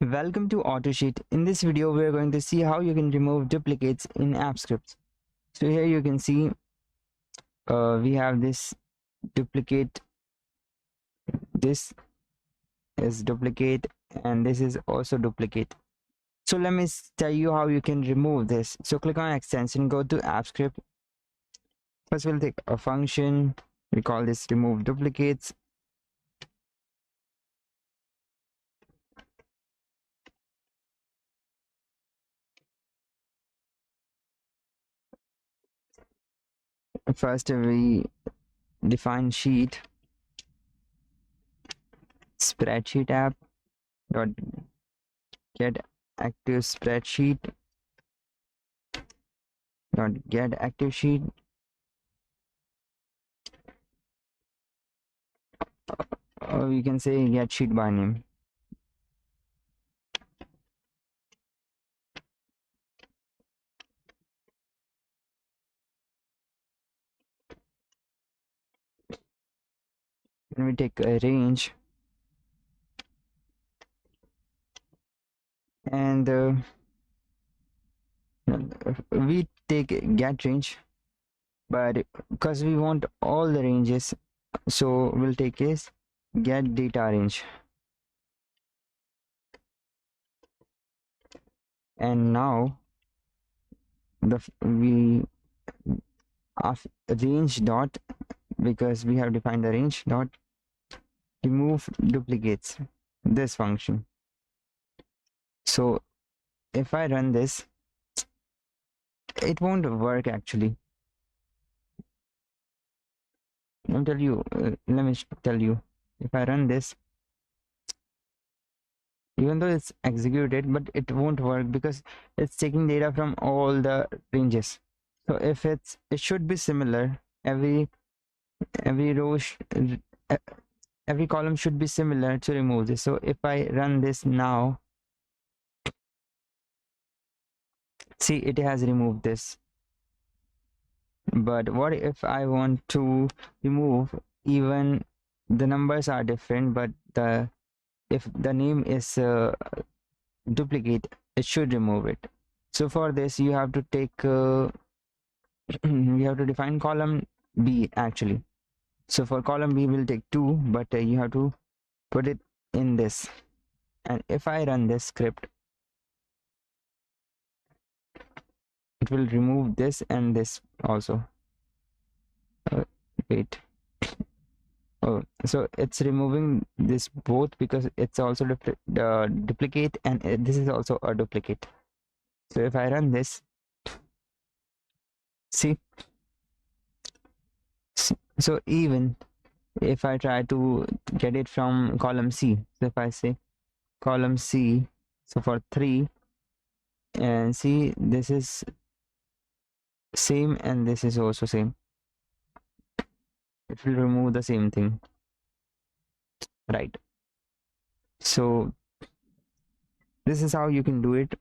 Welcome to AutoSheet. In this video, we are going to see how you can remove duplicates in app scripts. So here you can see we have this duplicate. This is duplicate and this is also duplicate. So let me tell you how you can remove this. So click on extension, go to app script. First we'll take a function. We call this remove duplicates. First we define sheet spreadsheet app dot get active spreadsheet dot get active sheet, or you can say get sheet by name. Then we take a range and we take get range, but because we want all the ranges, so we'll take is get data range. And now we of range dot, because we have defined the range dot remove duplicates, this function. So if I run this, it won't work actually. Let me tell you, if I run this, even though it's executed, but it won't work because it's taking data from all the ranges. So if it should be similar, every row every column should be similar to remove this. So if I run this now, see, it has removed this. But what if I want to remove, even the numbers are different, but if the name is duplicate, it should remove it. So for this you have to take you have to define column B actually. So for column B we'll take 2, but you have to put it in this. And if I run this script, it will remove this and this also. Wait. Oh, so it's removing this both because it's also duplicate, and this is also a duplicate. So if I run this, see, so even if I try to get it from column C, so if I say column C, so for 3, and see, this is same and this is also same, it will remove the same thing, right? So this is how you can do it.